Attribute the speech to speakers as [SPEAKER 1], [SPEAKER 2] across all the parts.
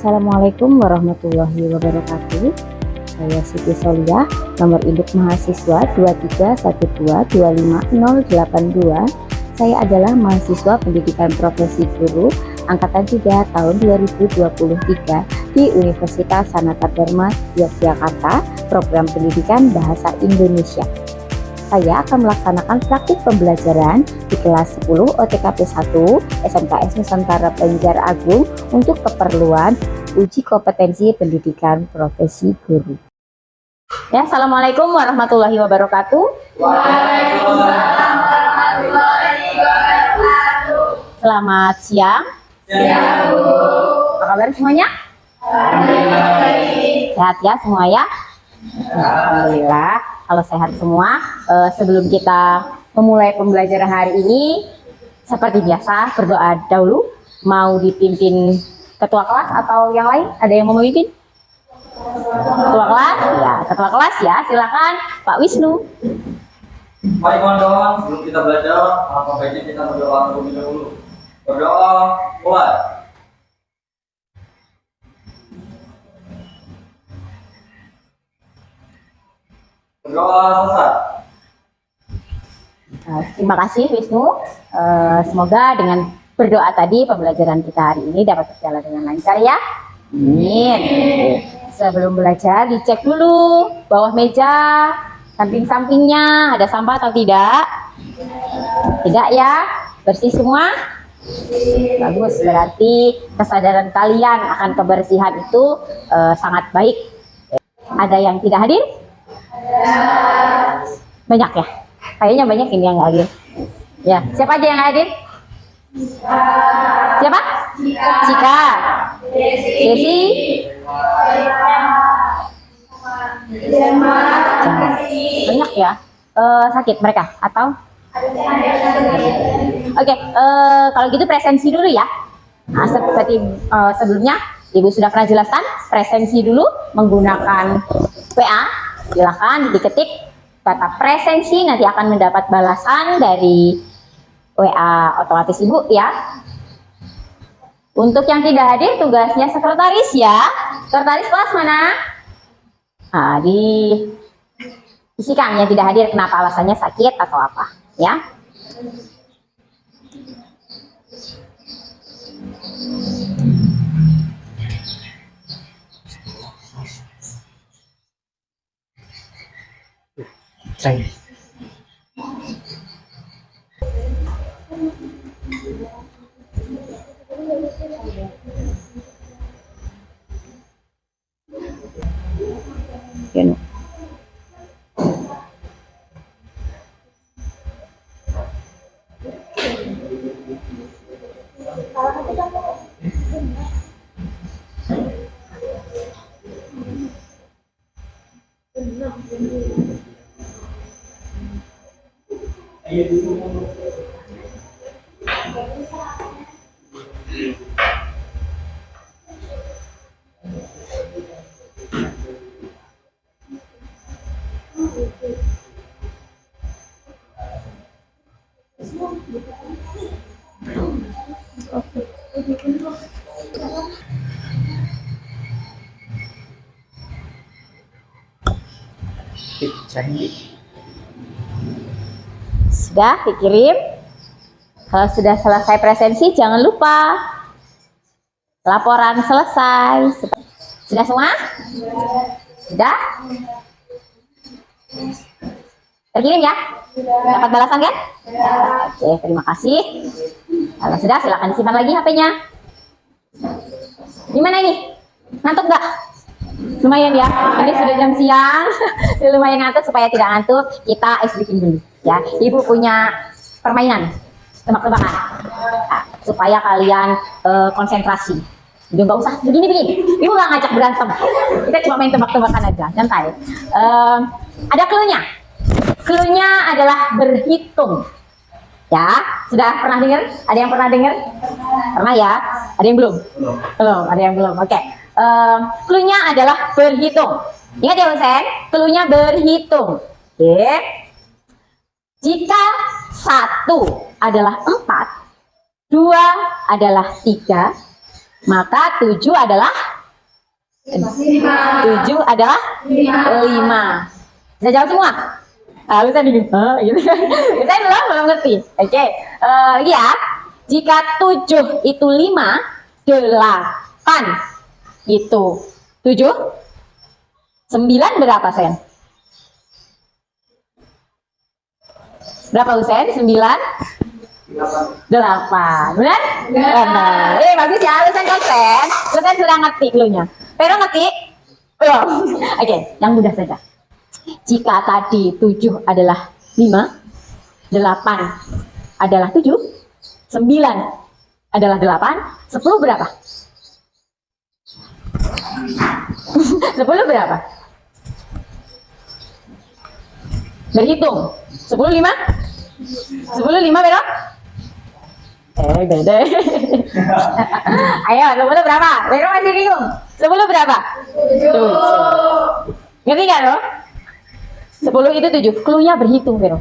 [SPEAKER 1] Assalamualaikum warahmatullahi wabarakatuh. Saya Siti Soliah, nomor induk mahasiswa 231225082. Saya adalah mahasiswa pendidikan profesi guru angkatan 3 tahun 2023 di Universitas Sanata Dharma Yogyakarta, program pendidikan bahasa Indonesia. Saya akan melaksanakan praktik pembelajaran di kelas 10 OTKP 1 SMKS Nusantara Banjar-Agung untuk keperluan uji kompetensi pendidikan profesi guru. Ya, Assalamualaikum warahmatullahi wabarakatuh.
[SPEAKER 2] Waalaikumsalam warahmatullahi wabarakatuh.
[SPEAKER 1] Selamat siang.
[SPEAKER 2] Siang, Bu.
[SPEAKER 1] Apa kabar semuanya?
[SPEAKER 2] Baik.
[SPEAKER 1] Sehat ya semua ya? Alhamdulillah, kalau sehat semua. Sebelum kita memulai pembelajaran hari ini, seperti biasa berdoa dahulu. Mau dipimpin ketua kelas atau yang lain? Ada yang mau memimpin? Ketua kelas? Ya, ketua kelas ya. Silakan Pak Wisnu.
[SPEAKER 3] Baik kawan-kawan, sebelum kita belajar, alangkah baiknya kita berdoa terlebih dahulu. Berdoa, mulai. Berdoa selesai.
[SPEAKER 1] Terima kasih Wisnu. Semoga dengan berdoa tadi pembelajaran kita hari ini dapat berjalan dengan lancar ya. Amin. Sebelum belajar dicek dulu bawah meja, samping-sampingnya ada sampah atau tidak? Tidak ya, bersih semua. Bagus, berarti kesadaran kalian akan kebersihan itu sangat baik. Ada yang tidak hadir? Banyak ya? Kayaknya banyak ini yang hadir. Ya, siapa aja yang hadir? Siapa? Cika. Desi. Banyak ya? Sakit mereka atau? Oke, kalau gitu presensi dulu ya. Nah, seperti sebelumnya Ibu sudah pernah jelaskan, presensi dulu menggunakan WA. Silahkan diketik kata presensi, nanti akan mendapat balasan dari WA otomatis Ibu ya. Untuk yang tidak hadir, tugasnya sekretaris ya. Sekretaris kelas mana? Nah, diisikan yang tidak hadir, kenapa, alasannya sakit atau apa ya. Yun. Sudah dikirim. Kalau sudah selesai presensi, jangan lupa laporan selesai. Sudah semua? Sudah? Terkirim ya? Dapat balasan kan? Oke, terima kasih. Kalau sudah, silakan disimpan lagi HP-nya. Gimana ini? Ngantuk nggak? Lumayan ya, ini sudah jam siang. Lumayan ngantuk, supaya tidak ngantuk kita ice breaking dulu ya. Ibu punya permainan tebak-tebakan supaya kalian konsentrasi. Jadi nggak usah begini. Ibu nggak ngajak berantem, kita cuma main tebak-tebakan aja, santai. Ada clue-nya. Clue-nya adalah berhitung ya. Sudah pernah dengar? Ada yang pernah dengar? Pernah ya? Ada yang belum? Belum, ada yang belum. Oke. Clue-nya adalah berhitung. Ingat ya Husen, clue-nya berhitung. Oke. Jika 1 adalah 4, 2 adalah 3, maka 7 adalah
[SPEAKER 2] 5.
[SPEAKER 1] 7 adalah 5. Bisa jawab semua? Bisa bingung. Gitu. Saya belum ngerti. Oke. Lagi ya. Jika 7 itu 5, 8 itu 7, 9 berapa Sen? Berapa Usen? 9? 8. Benar? Benar. Bagus ya. Usen konsen. Usen sudah ngerti dulunya. Pero ngerti? Belum. Oke, yang mudah saja. Jika tadi 7 adalah 5, 8 adalah 7, 9 adalah 8, 10 berapa? 10 berapa? Berhitung. 10 5? 10 5 berapa? Beda. Ayo, 10 berapa? Vero masih bingung. 10 berapa? 7. Ngerti gak lo? 10 itu 7. Cluenya berhitung, Vero.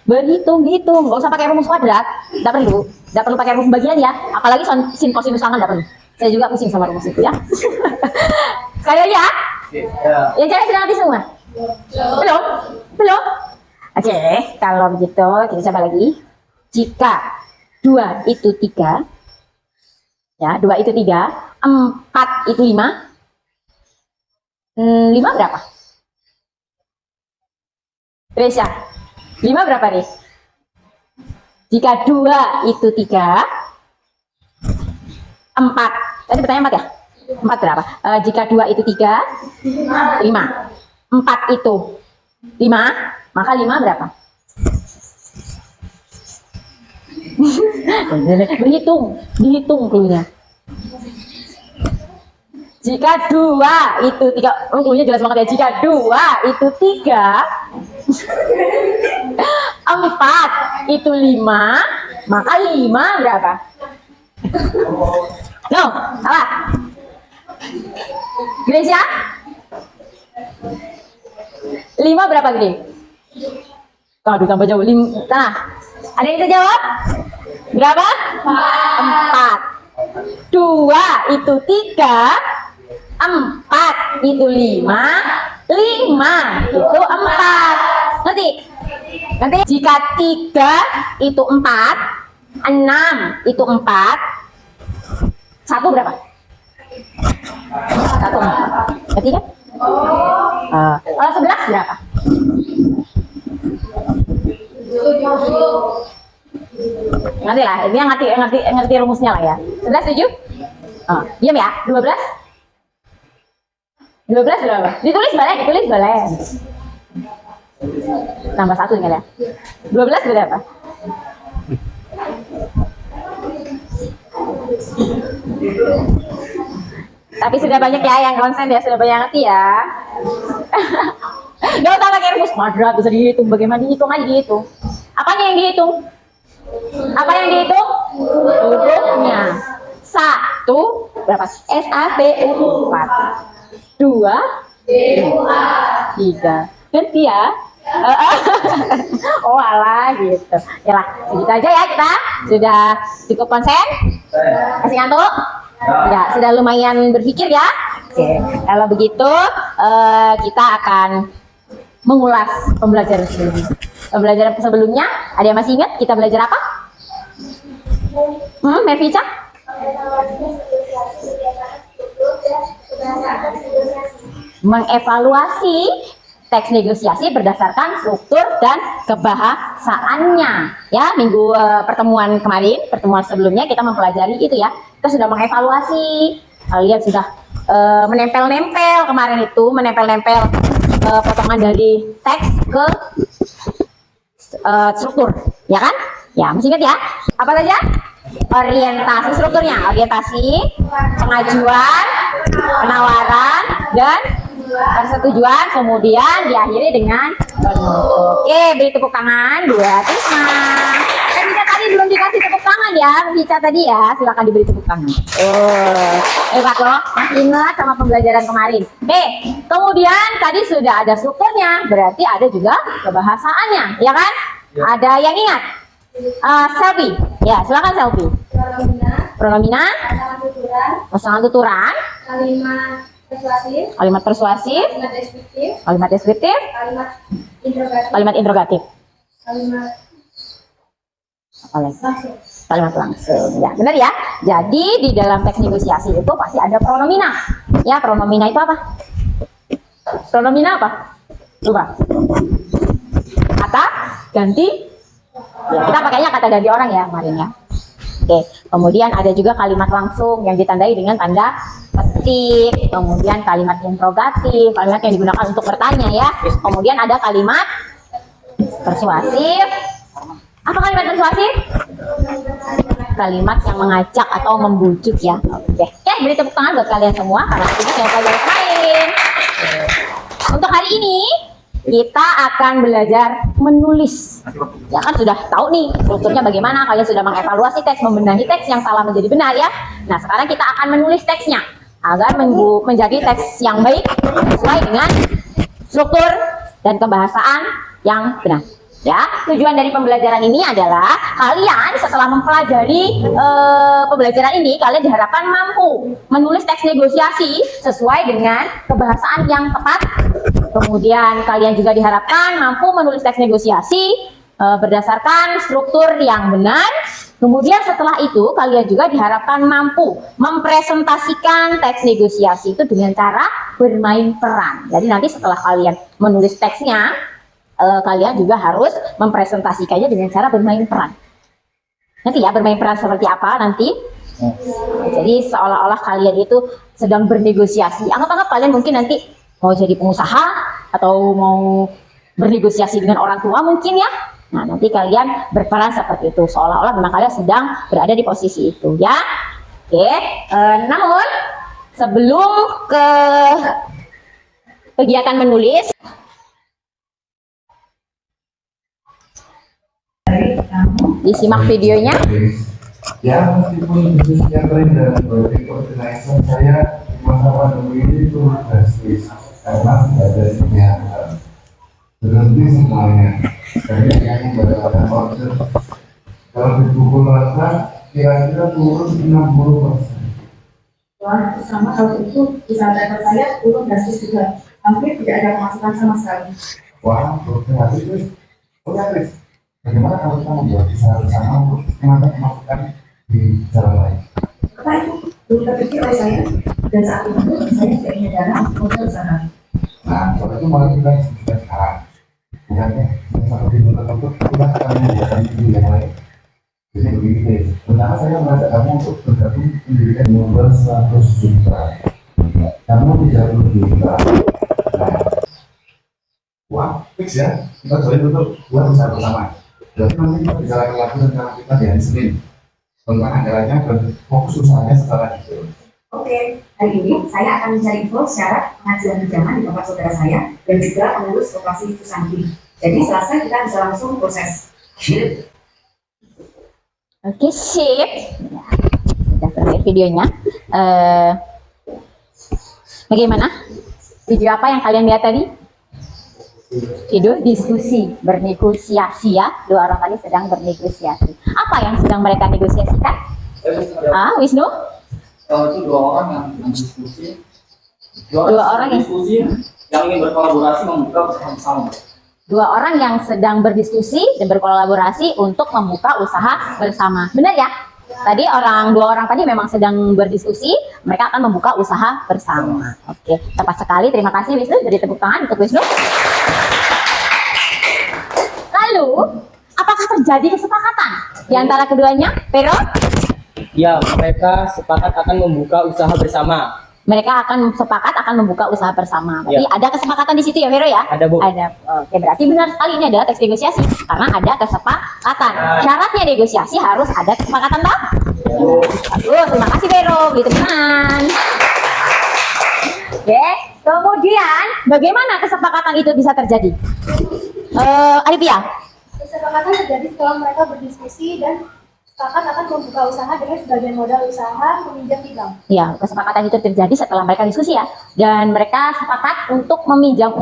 [SPEAKER 1] Berhitung, hitung. Gak usah pakai rumus kuadrat. Gak perlu. Gak perlu pakai rumus bagian ya. Apalagi sin kosinus tangan gak perlu. Saya juga pusing sama rumus itu ya. Sekali lagi ya. Yang cewek sudah ngerti semua? Belum? Belum? Oke, kalau begitu kita coba lagi. Jika 2 itu 3, ya 2 itu 3, 4 itu 5, 5 berapa? Resya, 5 berapa nih? Jika 2 itu 3, 4, tadi pertanyaan 4 ya? 4 berapa? Jika 2 itu 3, 5, 4 itu 5, maka 5 berapa? Dihitung cluenya. Jika 2 itu 3, cluenya jelas banget ya. Jika 2 itu 3, 4 itu 5, maka 5 berapa? No, salah. Gracia? 5 berapa, Gede? Aduh, tambah jauh. Nah, ada yang bisa jawab? Berapa? 4. 2 itu 3, 4 itu 5, 5 itu 4. Ngerti? Nanti jika 3 itu 4, 6 itu 4, 1 berapa? 1 4. Ngerti kan? Kalau 11 berapa?
[SPEAKER 2] 7.
[SPEAKER 1] Ngerti lah, ini yang ngerti rumusnya lah ya. 11 7? Diam ya. 12? 12 berapa? Ditulis boleh. Tambah 1 ingat ya. 12 berapa? Tapi sudah banyak ya yang konsen ya, sudah banyak ngerti ya. Gak usah pakai rumus kuadrat, bisa dihitung. Bagaimana dihitung aja dihitung. Apanya yang dihitung? Apa yang dihitung? Hurufnya. 1 berapa? SAPU 4. 2 3. Ngerti ya? Oh alah gitu. Yalah, segitu aja ya kita. Sudah cukup konsen? Masih ngantuk? Ya, sudah lumayan berpikir ya. Oke, kalau begitu kita akan mengulas pembelajaran sebelumnya. Pembelajaran sebelumnya, ada yang masih ingat kita belajar apa? Mervica? Mengevaluasi teks negosiasi berdasarkan struktur dan kebahasaannya. Ya, minggu pertemuan sebelumnya kita mempelajari itu ya. Kita sudah mengevaluasi. Kalian sudah menempel-nempel kemarin itu, menempel-nempel potongan dari teks ke struktur, ya kan? Ya, masih ingat ya? Apa saja? Orientasi strukturnya, orientasi, pengajuan, penawaran, dan persetujuan, kemudian diakhiri dengan penutup. Oke, beri tepuk tangan buat Risma. Kan kita tadi belum dikasih tepuk tangan ya, Rica tadi ya, silakan diberi tepuk tangan. Hebat loh, masih ingat sama pembelajaran kemarin. Kemudian tadi sudah ada strukturnya, berarti ada juga kebahasaannya, ya kan? Ya. Ada yang ingat? Selfie, ya silakan selfie. Pronomina, pasangan tuturan,
[SPEAKER 2] kalimat persuasif,
[SPEAKER 1] kalimat persuasif,
[SPEAKER 2] kalimat deskriptif,
[SPEAKER 1] kalimat deskriptif,
[SPEAKER 2] kalimat interrogatif,
[SPEAKER 1] kalimat interrogatif.
[SPEAKER 2] kalimat
[SPEAKER 1] Apa lagi?
[SPEAKER 2] langsung.
[SPEAKER 1] Kalimat langsung. Ya, benar ya. Jadi di dalam teks negosiasi itu pasti ada pronomina. Ya, pronomina itu apa? Pronomina apa? Coba. Kata ganti. Ya, kita pakainya kata ganti orang ya kemarin ya. Oke, kemudian ada juga kalimat langsung yang ditandai dengan tanda petik. Kemudian kalimat interrogatif, kalimat yang digunakan untuk bertanya ya. Kemudian ada kalimat persuasif. Apa kalimat persuasif? Kalimat yang mengajak atau membujuk ya. Oke, beri tepuk tangan buat kalian semua karena ini saya pelajaran lain. Untuk hari ini kita akan belajar menulis. Ya kan sudah tahu nih strukturnya bagaimana, kalian sudah mengevaluasi teks, membenahi teks yang salah menjadi benar ya. Nah, sekarang kita akan menulis teksnya agar menjadi teks yang baik sesuai dengan struktur dan kebahasaan yang benar. Ya, tujuan dari pembelajaran ini adalah kalian setelah mempelajari pembelajaran ini, kalian diharapkan mampu menulis teks negosiasi sesuai dengan kebahasaan yang tepat. Kemudian kalian juga diharapkan mampu menulis teks negosiasi berdasarkan struktur yang benar. Kemudian setelah itu kalian juga diharapkan mampu mempresentasikan teks negosiasi itu dengan cara bermain peran. Jadi nanti setelah kalian menulis teksnya, kalian juga harus mempresentasikannya dengan cara bermain peran. Nanti ya, bermain peran seperti apa nanti. Jadi seolah-olah kalian itu sedang bernegosiasi. Anggap-anggap kalian mungkin nanti mau jadi pengusaha atau mau bernegosiasi dengan orang tua mungkin ya. Nah, nanti kalian berperan seperti itu, seolah-olah memang kalian sedang berada di posisi itu ya. Oke, namun sebelum ke kegiatan menulis, disimak videonya.
[SPEAKER 4] Ya, meskipun bisnisnya keren dan berarti organizer saya di masa pandemi ini turun drastis karena tidak ada kegiatan, berhenti semuanya. Jadi yang mendapatkan order kalau dipukul rata kira-kira turun 60%.
[SPEAKER 5] Wah, sama kalau itu usaha driver saya turun drastis juga. Hampir tidak ada pemasukan sama sekali.
[SPEAKER 4] Wah, berarti Chris. Oke, Chris. Bagaimana kalau kita membuat usaha bersama untuk menambah pemasukan di jalan lain?
[SPEAKER 5] Apa itu? Belum terpikir oleh saya. Dan saat itu saya tidak punya dana untuk usaha.
[SPEAKER 4] Nah, kalau itu malah kita diskusikan sekarang. Bukannya yang seperti untuk kita akan membuat video yang lain. Jadi begini, pertama saya mengajak kamu untuk bergabung mendirikan modal 100 juta. Kamu 30 juta. Nah, wah, fix ya. Kita join untuk buat usaha bersama. Jadi nanti kita bisa lagi rencana kita di hari Senin. Tentang anggarannya dan fokus usahanya setelah itu.
[SPEAKER 5] Oke, hari ini saya akan mencari info syarat pengajuan pinjaman di tempat saudara saya dan juga pengurus operasi Susanti. Jadi selesai kita bisa langsung proses.
[SPEAKER 1] Oke, sip. Ya, sudah berakhir videonya. Bagaimana? Video apa yang kalian lihat tadi? Video diskusi, bernegosiasi ya. Dua orang tadi sedang bernegosiasi. Apa yang sedang mereka negosiasikan? Wisnu?
[SPEAKER 3] Itu dua orang yang diskusi.
[SPEAKER 1] Dua orang yang-
[SPEAKER 3] diskusi yang ingin berkolaborasi membuka usaha bersama.
[SPEAKER 1] Dua orang yang sedang berdiskusi dan berkolaborasi untuk membuka usaha bersama. Benar ya? Tadi dua orang tadi memang sedang berdiskusi, mereka akan membuka usaha bersama. Oke, tepat sekali. Terima kasih Wisnu. Beri tepuk tangan untuk Wisnu. Lalu, apakah terjadi kesepakatan di antara keduanya? Pero?
[SPEAKER 6] Ya, mereka sepakat akan membuka usaha bersama.
[SPEAKER 1] Mereka akan sepakat akan membuka usaha bersama. Berarti ada kesepakatan di situ ya, Vero ya?
[SPEAKER 6] Ada, Bu.
[SPEAKER 1] Ada. Oke, berarti benar sekali ini adalah teks negosiasi karena ada kesepakatan. Syaratnya negosiasi harus ada kesepakatan, toh? Bagus, terima kasih Vero. Beri tepuk tangan. Oke, kemudian bagaimana kesepakatan itu bisa terjadi? Alipia?
[SPEAKER 2] Kesepakatan terjadi setelah mereka berdiskusi dan sepakat akan membuka usaha dengan sebagian modal usaha meminjam di bank.
[SPEAKER 1] Ya, kesepakatan itu terjadi setelah mereka diskusi ya, dan mereka sepakat untuk meminjam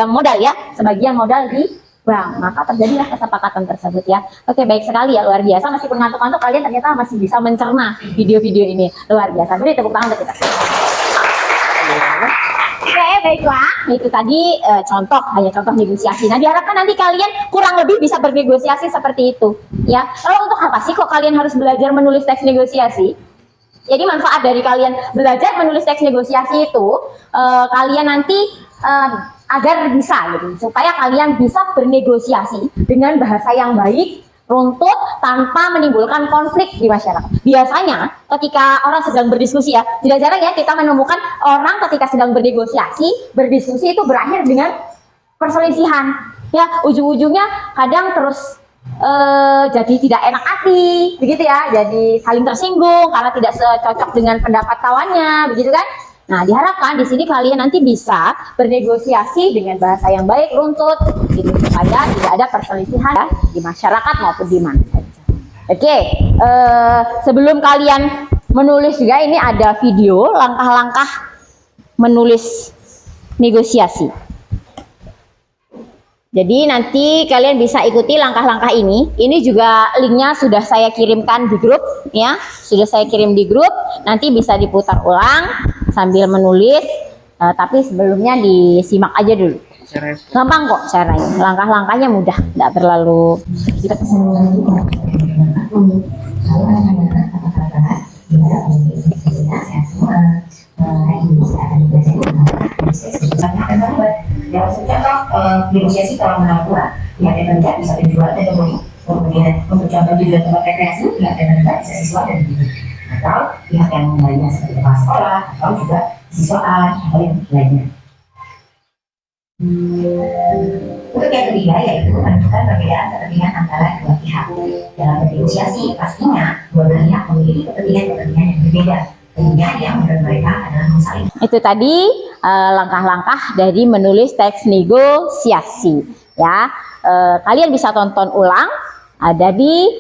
[SPEAKER 1] modal ya, sebagian modal di bank, maka terjadilah kesepakatan tersebut ya. Oke, baik sekali ya, luar biasa. Meskipun ngantuk-ngantuk, kalian ternyata masih bisa mencerna video-video ini. Luar biasa. Beri tepuk tangan untuk kita. Oke, baiklah. Itu tadi contoh, hanya contoh negosiasi. Nah, diharapkan nanti kalian kurang lebih bisa bernegosiasi seperti itu. Ya, lalu untuk apa sih kok kalian harus belajar menulis teks negosiasi? Jadi manfaat dari kalian belajar menulis teks negosiasi itu, kalian nanti agar bisa gitu, supaya kalian bisa bernegosiasi dengan bahasa yang baik, runtut, tanpa menimbulkan konflik di masyarakat. Biasanya ketika orang sedang berdiskusi ya, tidak jarang ya kita menemukan orang ketika sedang bernegosiasi, berdiskusi itu berakhir dengan perselisihan. Ya, ujung-ujungnya kadang terus jadi tidak enak hati, begitu ya, jadi saling tersinggung karena tidak cocok dengan pendapat kawannya, begitu kan? Nah, diharapkan di sini kalian nanti bisa bernegosiasi dengan bahasa yang baik, runtut, gitu, supaya tidak ada perselisihan ya, di masyarakat maupun di mana saja. Oke, sebelum kalian menulis juga ini ada video langkah-langkah menulis negosiasi. Jadi nanti kalian bisa ikuti langkah-langkah ini. Ini juga linknya sudah saya kirimkan di grup ya. Sudah saya kirim di grup. Nanti bisa diputar ulang sambil menulis. Tapi sebelumnya disimak aja dulu. Gampang kok caranya. Langkah-langkahnya mudah. Tidak terlalu.
[SPEAKER 5] Ya, maksudnya kan negosiasi kalau menang pihak yang tidak bisa penjual dan pembeli. Kemudian untuk contoh di tempat rekreasi, pihak yang tidak bisa siswa dan guru. Atau pihak yang lainnya seperti kepala sekolah atau juga siswaan atau yang lainnya. Untuk yang ketiga yaitu menentukan perbedaan kepentingan antara dua pihak. Dalam bernegosiasi pastinya dua pihak memiliki kepentingan yang berbeda. Yang menurut mereka adalah masalah.
[SPEAKER 1] Itu tadi langkah-langkah dari menulis teks negosiasi ya. Kalian bisa tonton ulang, ada di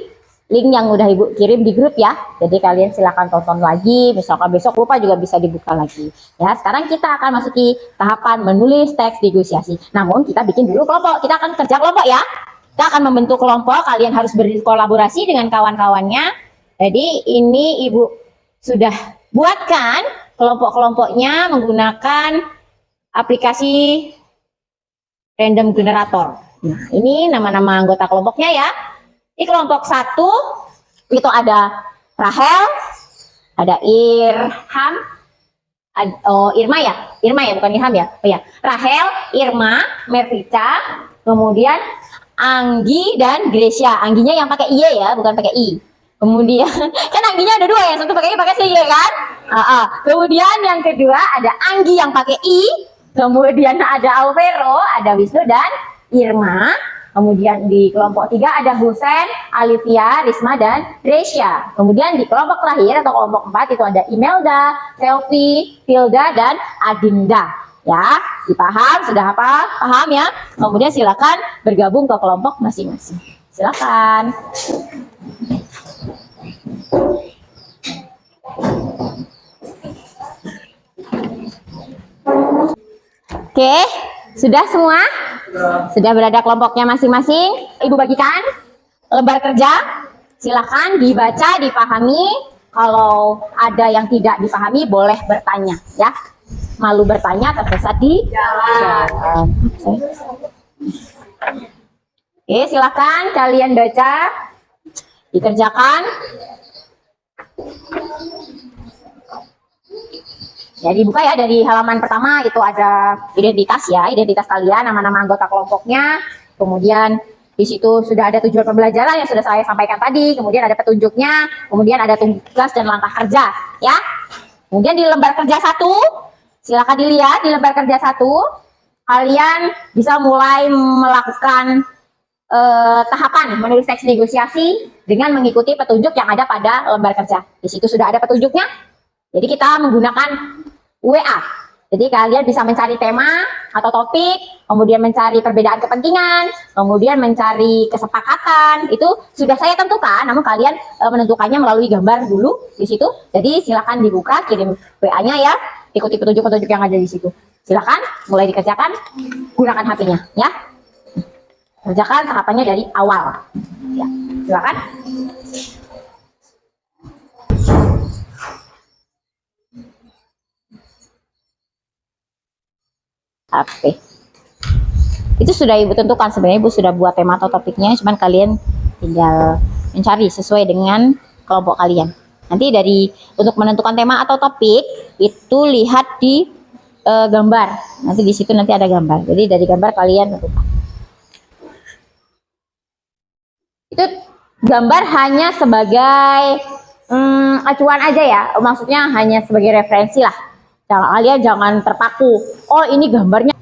[SPEAKER 1] link yang udah Ibu kirim di grup ya. Jadi kalian silakan tonton lagi, misalkan besok lupa juga bisa dibuka lagi ya. Sekarang kita akan masuki tahapan menulis teks negosiasi. Namun kita bikin dulu kelompok, kita akan kerja kelompok ya. Kita akan membentuk kelompok, kalian harus berkolaborasi dengan kawan-kawannya. Jadi ini Ibu sudah buatkan kelompok-kelompoknya menggunakan aplikasi random generator. Nah, ini nama-nama anggota kelompoknya ya. Di kelompok 1 itu ada Rahel, ada Irham, Irma ya, bukan Irham ya. Oh ya, Rahel, Irma, Mervita, kemudian Anggi dan Gracia. Angginya yang pakai I ya, bukan pakai I. Kemudian kan Angginya ada 2 ya, satu pakai I, pakai C ya kan? Kemudian yang kedua ada Anggi yang pakai I, kemudian ada Alvero, ada Wisnu dan Irma. Kemudian di kelompok 3 ada Husen, Alivia, Risma dan Gracia. Kemudian di kelompok terakhir atau kelompok 4 itu ada Imelda, Selvi, Tilda dan Adinda. Ya, dipaham? Sudah apa? Paham ya? Kemudian silakan bergabung ke kelompok masing-masing. Silakan. Oke, sudah semua? Sudah berada kelompoknya masing-masing? Ibu bagikan lembar kerja. Silakan dibaca, dipahami. Kalau ada yang tidak dipahami, boleh bertanya ya. Malu bertanya, tersesat di jalan. Oke, silakan kalian baca, dikerjakan. Ya, dibuka ya dari halaman pertama itu ada identitas ya, identitas kalian, nama-nama anggota kelompoknya. Kemudian di situ sudah ada tujuan pembelajaran yang sudah saya sampaikan tadi. Kemudian ada petunjuknya, kemudian ada tugas dan langkah kerja ya. Kemudian di lembar kerja 1, silakan dilihat di lembar kerja 1, kalian bisa mulai melakukan tahapan menulis teks negosiasi dengan mengikuti petunjuk yang ada pada lembar kerja. Di situ sudah ada petunjuknya. Jadi kita menggunakan WA. Jadi kalian bisa mencari tema atau topik, kemudian mencari perbedaan kepentingan, kemudian mencari kesepakatan. Itu sudah saya tentukan, namun kalian menentukannya melalui gambar dulu di situ. Jadi silakan dibuka, kirim WA-nya ya, ikuti petunjuk-petunjuk yang ada di situ. Silakan mulai dikerjakan, gunakan HP-nya ya. Kerjakan tahapannya dari awal. Ya, silakan. Oke. Itu sudah Ibu tentukan, sebenarnya Ibu sudah buat tema atau topiknya, cuman kalian tinggal mencari sesuai dengan kelompok kalian. Nanti untuk menentukan tema atau topik itu lihat di gambar. Nanti di situ nanti ada gambar. Jadi dari gambar kalian tentukan. Itu gambar hanya sebagai acuan aja ya, maksudnya hanya sebagai referensi lah. Kalian jangan terpaku. Oh ini gambarnya.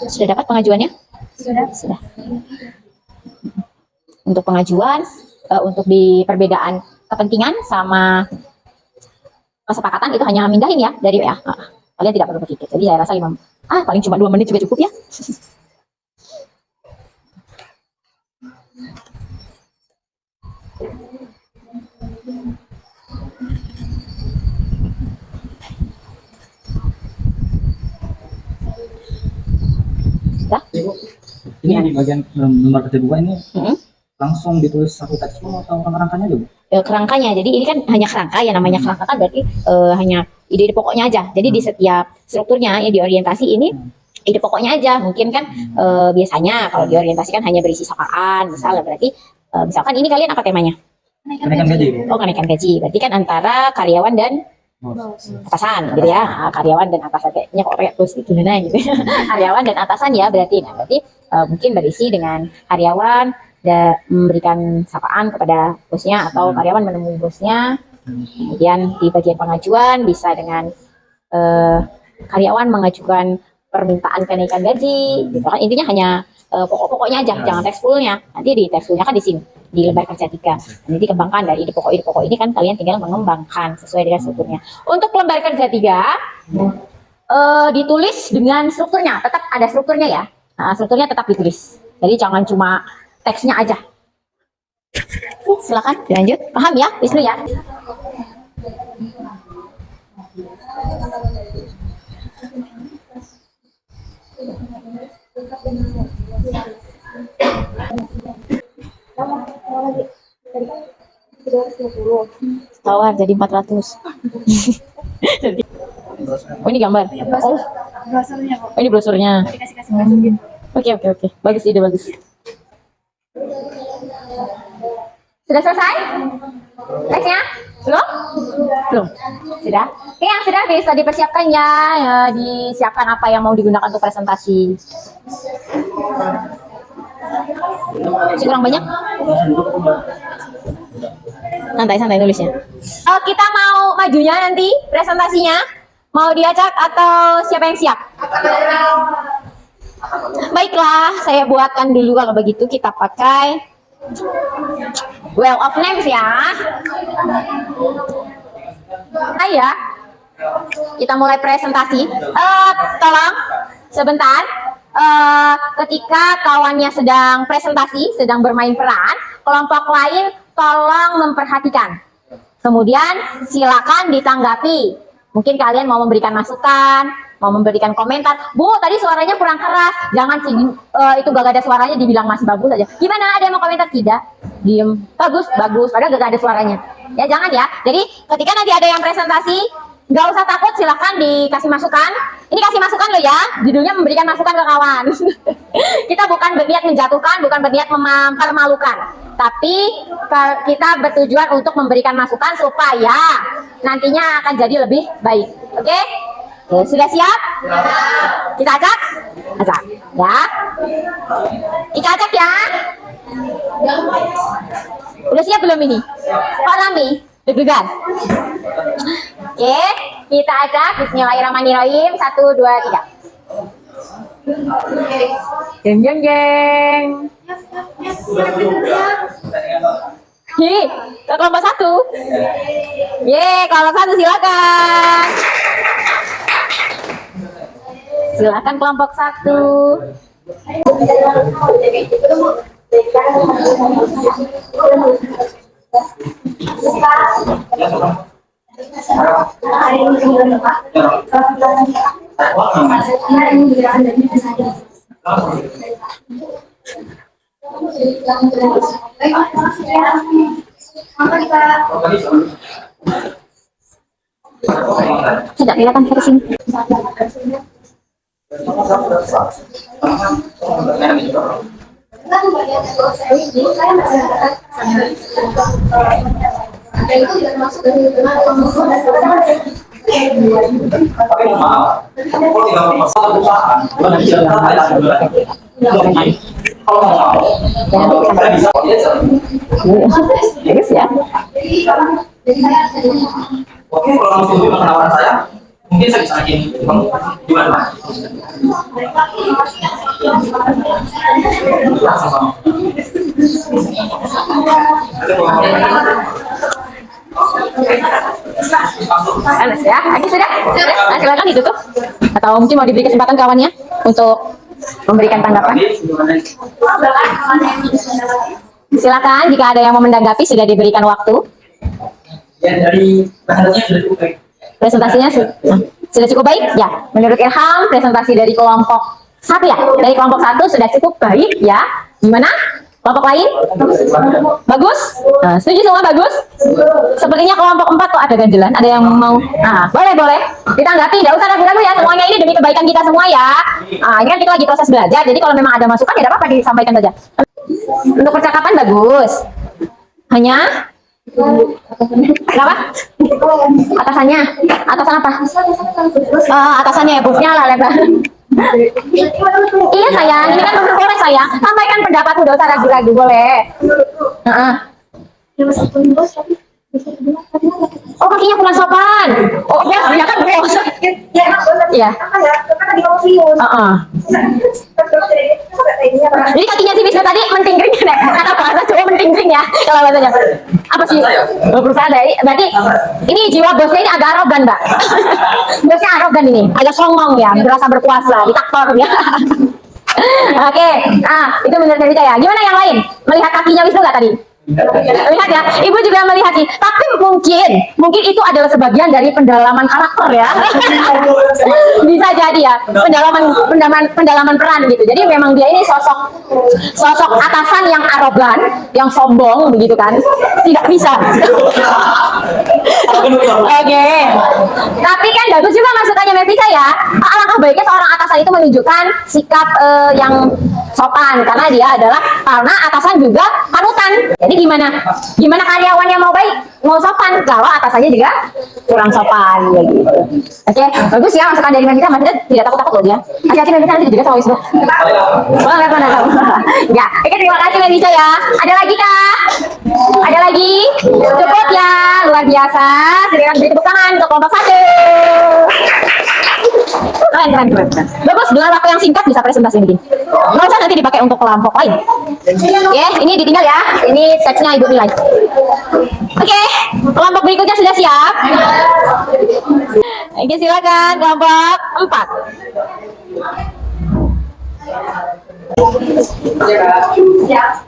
[SPEAKER 1] Sudah dapat pengajuannya? Sudah. Untuk pengajuan, untuk di perbedaan kepentingan sama kesepakatan itu hanya mindahin ya dari WA. Kalian tidak perlu berpikir. Jadi saya rasa paling cuma 2 menit juga cukup ya. Sudah?
[SPEAKER 3] Ini di bagian lembar kedua ini langsung ditulis satu teks atau rangkanya dulu?
[SPEAKER 1] Kerangkanya. Jadi ini kan hanya kerangka ya, namanya kerangka kan berarti hanya ide pokoknya aja. Jadi di setiap strukturnya ya di orientasi ini ide pokoknya aja. Mungkin kan biasanya kalau di orientasi kan hanya berisi sapaan, misalnya berarti misalkan ini kalian apa temanya?
[SPEAKER 3] Kenaikan gaji.
[SPEAKER 1] Oh, kenaikan gaji. Berarti kan antara karyawan dan atasan gitu ya. Karyawan dan atasan, kayaknya kok kayak bos gitu nah gitu. Karyawan dan atasan ya berarti. Nah, berarti mungkin berisi dengan karyawan memberikan sapaan kepada bosnya atau karyawan menemui bosnya. Kemudian di bagian pengajuan bisa dengan karyawan mengajukan permintaan kenaikan gaji gitu kan. Intinya hanya pokok-pokoknya aja, jangan teks fullnya. Nanti di teks fullnya kan di sini di lembar kerja 3. Nanti dikembangkan dari ide pokok ini kan kalian tinggal mengembangkan sesuai dengan strukturnya. Untuk lembar kerja 3 ditulis dengan strukturnya, tetap ada strukturnya ya. Nah, strukturnya tetap ditulis. Jadi jangan cuma teksnya aja. Silakan dilanjut. Paham ya, Wisnu ya? Tawar jadi 400. Oh ini gambar. Oh, ini brosurnya. Oke. Bagus, ide bagus. Sudah selesai? Teksnya? Belum? Sudah? Oke, yang sudah bisa dipersiapkan ya. Disiapkan apa yang mau digunakan untuk presentasi. Masih kurang banyak? Santai-santai nulisnya. Kita mau majunya nanti presentasinya. Mau diacak atau siapa yang siap? Baiklah, saya buatkan dulu kalau begitu kita pakai Well of Names ya. Ya. Kita mulai presentasi. Tolong sebentar. Ketika kawannya sedang presentasi, sedang bermain peran, kelompok lain tolong memperhatikan. Kemudian silakan ditanggapi. Mungkin kalian mau memberikan masukan, mau memberikan komentar. Bu, tadi suaranya kurang keras. Jangan itu gak ada suaranya dibilang masih bagus aja. Gimana? Ada yang mau komentar? Tidak. Diem. Bagus, bagus. Padahal gak ada suaranya. Ya jangan ya. Jadi ketika nanti ada yang presentasi, gak usah takut, silahkan dikasih masukan. Ini kasih masukan loh ya. Judulnya memberikan masukan ke kawan. Kita bukan berniat menjatuhkan, bukan berniat mempermalukan. Tapi kita bertujuan untuk memberikan masukan supaya nantinya akan jadi lebih baik. Oke? Sudah siap? Kita acak? Acak. Ya. Kita acak ya. Udah siap belum ini? Pak Rami, deg-degan. Oke, kita acak. Bismillahirrahmanirrahim. 1, 2, 3. Jeng jeng jeng. Hi, ke kelompok 1. Kelompok 1 silakan. Silakan kelompok 1. Tidak kelihatan dari sini.
[SPEAKER 3] Tapi maaf, kalau tidak bermasalah perusahaan, kalau mau, saya bisa
[SPEAKER 1] Bagus ya.
[SPEAKER 3] Oke, kalau mau setuju dengan penawaran saya, mungkin saya bisa bikin gimana?
[SPEAKER 1] Panas ya. Oke, sudah. Nah, silakan ditutup. Atau mungkin mau diberi kesempatan kawannya untuk memberikan tanggapan. Silakan jika ada yang mau menanggapi, sudah diberikan waktu.
[SPEAKER 3] Ya, dari presentasinya sudah cukup baik.
[SPEAKER 1] Presentasinya sudah cukup baik ya. Menurut Ilham, presentasi dari kelompok 1 ya. Dari kelompok 1 sudah cukup baik ya. Gimana? Kelompok lain? Bagus? Nah, setuju semua bagus? Sepertinya kelompok 4 kok ada ganjelan. Ada yang mau? Boleh. Ditanggapi, nggak usah ragu-ragu ya. Semuanya ini demi kebaikan kita semua ya. Ini kan kita lagi proses belajar. Jadi kalau memang ada masukan ya tidak apa-apa disampaikan saja. Untuk percakapan bagus. Hanya kenapa? Atasannya? Atasan apa? Atasannya ya, busnya lah lebar. Iya sayang, ini kan boleh sayang. Sampaikan pendapatmu, udah usah ragu-ragu, boleh. Oh, kakinya kurang sopan. Oh, ya kan bos. Iya. Jadi kakinya si Wisnu tadi mentingring, kata bahasa Jawa mentingring ya, kalau bahasanya. Apa sih? Perusahaan dari, berarti ini jiwa bosnya ini agak arogan, Mbak. Bosnya arogan ini, agak songong ya, berasa berkuasa, diktator ya. Oke, itu menurut dari saya. Gimana yang lain? Melihat kakinya Wisnu nggak tadi? Lihat ya, ibu juga melihat sih. Tapi mungkin itu adalah sebagian dari pendalaman karakter ya. Bisa jadi ya, pendalaman peran gitu. Jadi memang dia ini sosok atasan yang arogan, yang sombong begitu kan. Tidak bisa. Oke. Tapi kan bagus juga masukannya Mevita ya. Alangkah baiknya seorang atasan itu menunjukkan sikap yang sopan karena dia adalah atasan juga panutan. Jadi gimana? Gimana karyawannya mau baik, mau sopan, kalau atasannya juga kurang sopan ya gitu. Oke, bagus ya masukan dari Mbak Gita. Mbak Gita tidak takut-takut loh dia. Hati-hati Mbak Gita, nanti juga sama Wisnu. Oh, nggak pernah kamu. Ya, oke, terima kasih Mbak Gita ya. Ada lagi kah? Ada lagi? Cukup ya, luar biasa. Silakan beri tepuk tangan untuk kelompok 1. Keren. Bagus, dengan waktu yang singkat bisa presentasi begini. Nggak usah nanti dipakai untuk kelompok lain. Oke, ini ditinggal ya. Ini teksnya Ibu nilai. Oke, kelompok berikutnya sudah siap. Oke, silakan kelompok 4. Siap.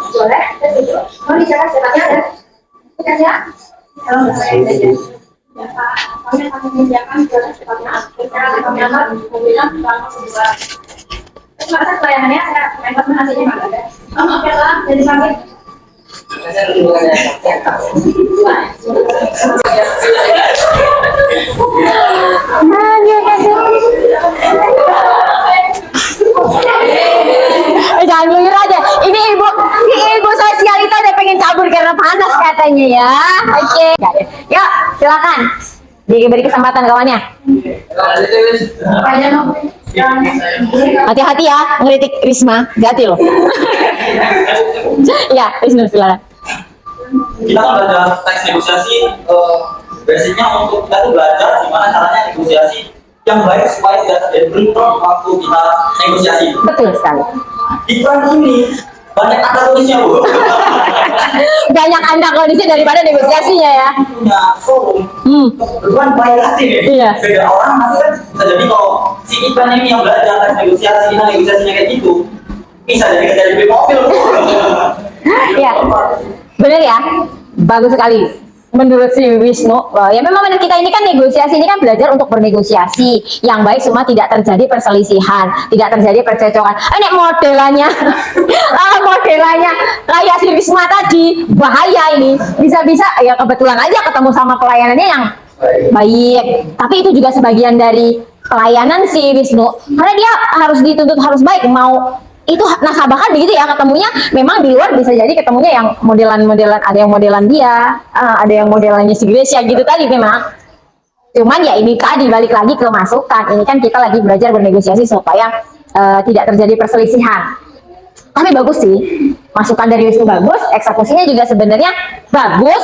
[SPEAKER 1] Boleh, mau bicara siapanya ada? Kasih ya. Kalau nggak saya belajar. Ya Pak, kami akan menyediakan jalan secepatnya. Kita akan mengambil mobilnya selama sebulan. Terima kasih pelayanannya. Saya mendapat hasilnya nggak ada. Oke lah, jadi pamit. Jangan ngeluyur aja. Ini ibu sosialita udah pengen kabur karena panas katanya ya. Oke. Yuk, silakan. Diberi kesempatan kawannya. Hati-hati ya, ngeritik Risma. Hati loh. Ya, Wisnu silakan.
[SPEAKER 3] Kita kan belajar teks negosiasi, basicnya untuk kita tuh belajar gimana caranya negosiasi yang baik supaya tidak terjadi bentrok waktu kita negosiasi.
[SPEAKER 1] Betul sekali.
[SPEAKER 3] Di peran ini banyak kata tulisnya Bu.
[SPEAKER 1] Banyak anda kondisi daripada negosiasinya ya.
[SPEAKER 3] Punya forum, bukan baik hati nih.
[SPEAKER 1] Iya.
[SPEAKER 3] Beda orang nanti kan bisa jadi kalau si Ipan ini yang belajar teks negosiasi, nah negosiasinya kayak gitu, bisa jadi kerja di mobil.
[SPEAKER 1] Iya. Bener ya, bagus sekali. Menurut si Wisnu, ya memang benar, kita ini kan negosiasi, ini kan belajar untuk bernegosiasi yang baik, semua tidak terjadi perselisihan, tidak terjadi percekcokan. Ini modelannya, modelannya kayak si Risma tadi, bahaya ini. Bisa-bisa ya kebetulan aja ketemu sama pelayanannya yang baik, tapi itu juga sebagian dari pelayanan si Wisnu, karena dia harus dituntut harus baik, mau itu nasabah kan begitu ya, ketemunya memang di luar bisa jadi ketemunya yang modelan-modelan, ada yang modelan dia, ada yang modelannya si Gracia gitu tadi memang. Cuman ya ini tadi balik lagi ke masukan, ini kan kita lagi belajar bernegosiasi supaya tidak terjadi perselisihan. Tapi bagus sih, masukan dari Wisnu bagus, eksekusinya juga sebenarnya bagus,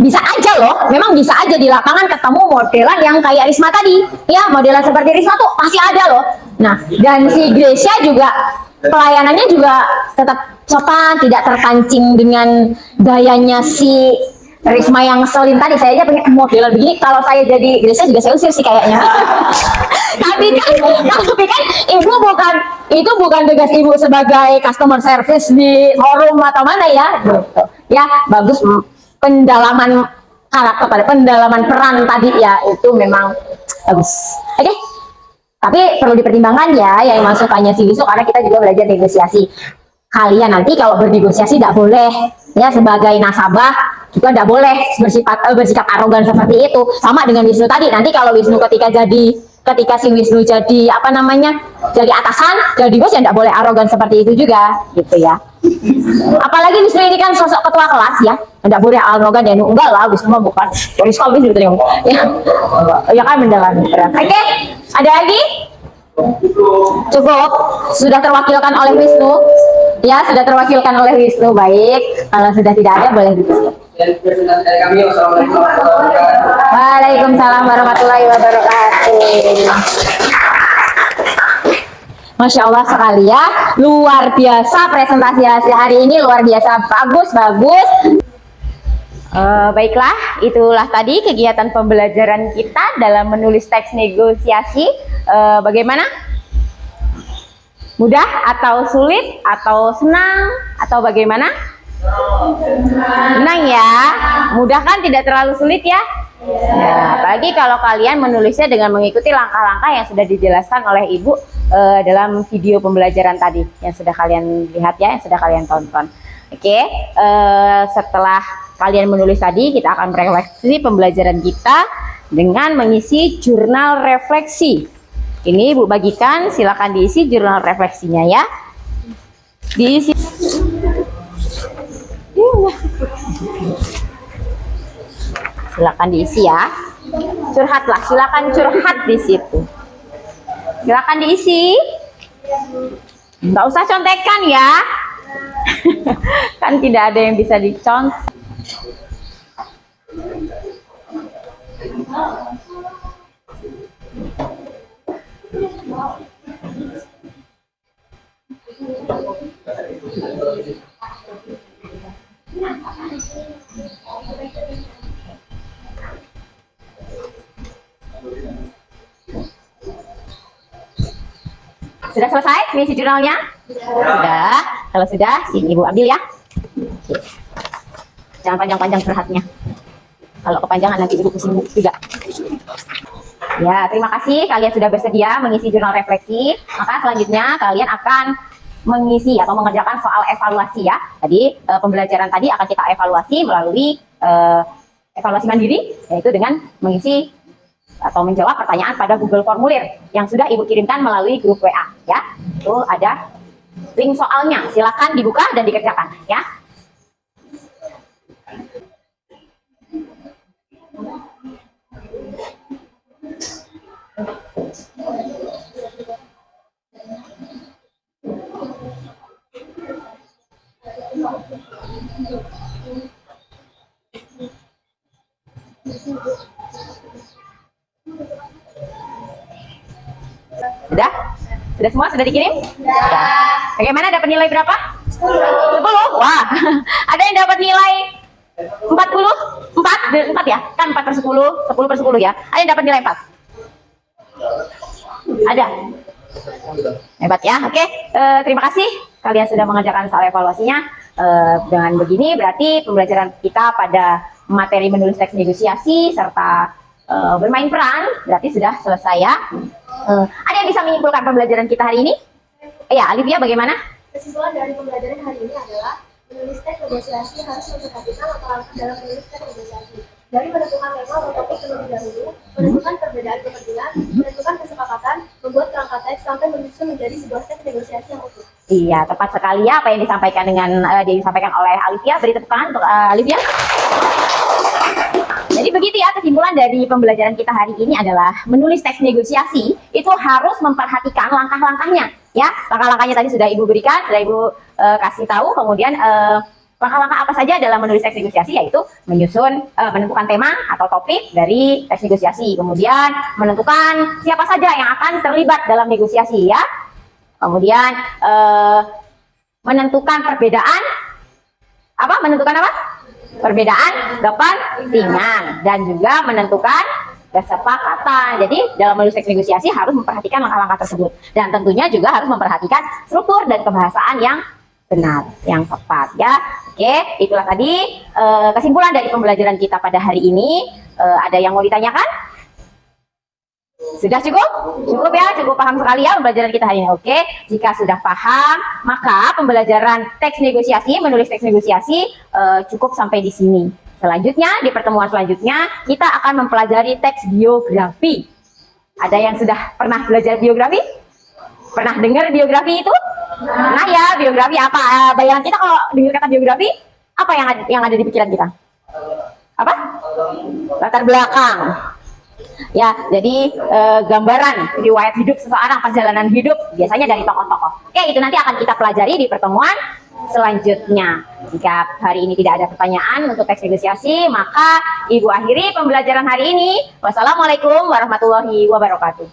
[SPEAKER 1] bisa aja loh, memang bisa aja di lapangan ketemu modelan yang kayak Risma tadi, ya modelan seperti Risma tuh pasti ada loh. Nah, dan si Gracia juga pelayanannya juga tetap sopan, tidak terpancing dengan gayanya si Risma yang ngeselin tadi. Saya aja pengen modelan begini, kalau saya jadi Gracia juga saya usir sih kayaknya. tapi kan ibu bukan tugas ibu sebagai customer service di forum atau mana ya gitu. Ya bagus, pendalaman karakter pada pendalaman peran tadi ya itu memang bagus. Oke. Tapi perlu dipertimbangkan ya yang masukannya si Wisnu, karena kita juga belajar negosiasi. Kalian nanti kalau bernegosiasi tidak boleh ya, sebagai nasabah juga tidak boleh bersikap arogan seperti itu. Sama dengan Wisnu tadi, nanti kalau Wisnu ketika si Wisnu jadi jadi atasan, jadi bos, ya tidak boleh arogan seperti itu juga gitu ya. Apalagi Wisnu ini kan sosok ketua kelas ya, tidak boleh arogan ya. Enggak lah, Wisnu mah bukan dari sekolah gitu ya kan, mendalami peran. Oke, ada lagi? Cukup, sudah terwakilkan oleh Wisnu ya, sudah terwakilkan oleh Wisnu. Baik, kalau sudah tidak ada boleh ditutup.
[SPEAKER 6] Dari kami, wassalamualaikum warahmatullahi wabarakatuh.
[SPEAKER 1] Waalaikumsalam warahmatullahi wabarakatuh. Masya Allah sekali ya, luar biasa presentasi hasil hari ini, luar biasa bagus. Baiklah, itulah tadi kegiatan pembelajaran kita dalam menulis teks negosiasi. Bagaimana? Mudah atau sulit atau senang atau bagaimana? Senang ya. Mudah kan, tidak terlalu sulit ya? Ya, apalagi kalau kalian menulisnya dengan mengikuti langkah-langkah yang sudah dijelaskan oleh Ibu dalam video pembelajaran tadi yang sudah kalian lihat ya, yang sudah kalian tonton. Oke, setelah kalian menulis tadi, kita akan merefleksi pembelajaran kita dengan mengisi jurnal refleksi. Ini Ibu bagikan, silakan diisi jurnal refleksinya ya. Diisi. Silakan diisi ya. Curhatlah, silakan curhat di situ. Silakan diisi. Nggak usah contekan ya. Kan tidak ada yang bisa dicontek. Sudah selesai mengisi jurnalnya? Sudah. Kalau sudah, sini Ibu ambil ya. Oke. Jangan panjang-panjang curhatnya. Kalau kepanjangan nanti Ibu pusing juga. Ya, terima kasih kalian sudah bersedia mengisi jurnal refleksi. Maka selanjutnya kalian akan mengisi atau mengerjakan soal evaluasi ya. Tadi pembelajaran tadi akan kita evaluasi melalui evaluasi mandiri, yaitu dengan mengisi atau menjawab pertanyaan pada Google Formulir yang sudah Ibu kirimkan melalui grup WA ya. Itu ada link soalnya, silakan dibuka dan dikerjakan ya. Sudah? Sudah semua? Sudah dikirim? Sudah. Bagaimana, dapat nilai berapa? 10. Wah, ada yang dapat nilai 40? 4 ya? Kan 4/10, 10/10 ya. Ada yang dapat nilai 4? Ada? Hebat ya. Oke, terima kasih kalian sudah mengerjakan soal evaluasinya. Dengan begini berarti pembelajaran kita pada materi menulis teks negosiasi serta bermain peran berarti sudah selesai ya. Ada yang bisa menyimpulkan pembelajaran kita hari ini? Ya, Alivia bagaimana?
[SPEAKER 2] Kesimpulan dari pembelajaran hari ini adalah menulis teks negosiasi harus memperhatikan langkah-langkah dalam menulis teks negosiasi. Dari menentukan tema atau topik terlebih dahulu, menentukan perbedaan kepentingan, menentukan kesepakatan, membuat kerangka teks sampai menyusun menjadi sebuah teks negosiasi yang utuh.
[SPEAKER 1] Iya, tepat sekali ya apa yang disampaikan disampaikan oleh Alivia. Beri tepuk tangan untuk Alivia. Jadi begitu ya, kesimpulan dari pembelajaran kita hari ini adalah menulis teks negosiasi itu harus memperhatikan langkah-langkahnya ya. Langkah-langkahnya tadi sudah Ibu berikan, sudah Ibu kasih tahu. Kemudian langkah-langkah apa saja dalam menulis teks negosiasi, yaitu menentukan tema atau topik dari teks negosiasi, kemudian menentukan siapa saja yang akan terlibat dalam negosiasi ya, kemudian menentukan perbedaan perbedaan kepentingan dan juga menentukan kesepakatan. Jadi dalam menulis teks negosiasi harus memperhatikan langkah-langkah tersebut dan tentunya juga harus memperhatikan struktur dan kebahasaan yang benar, yang tepat ya. Oke, itulah tadi kesimpulan dari pembelajaran kita pada hari ini. Ada yang mau ditanyakan? Sudah cukup? Cukup ya, cukup paham sekali ya pembelajaran kita hari ini. Oke, jika sudah paham, maka pembelajaran teks negosiasi, menulis teks negosiasi cukup sampai di sini. Selanjutnya, di pertemuan selanjutnya, kita akan mempelajari teks biografi. Ada yang sudah pernah belajar biografi? Pernah dengar biografi itu? Nah ya, biografi apa? Bayangan kita kalau dengar kata biografi, apa yang ada di pikiran kita? Apa? Latar belakang. Ya, jadi gambaran riwayat hidup seseorang, perjalanan hidup biasanya dari tokoh-tokoh. Oke, itu nanti akan kita pelajari di pertemuan selanjutnya. Jika hari ini tidak ada pertanyaan untuk teks negosiasi, maka Ibu akhiri pembelajaran hari ini. Wassalamualaikum warahmatullahi wabarakatuh.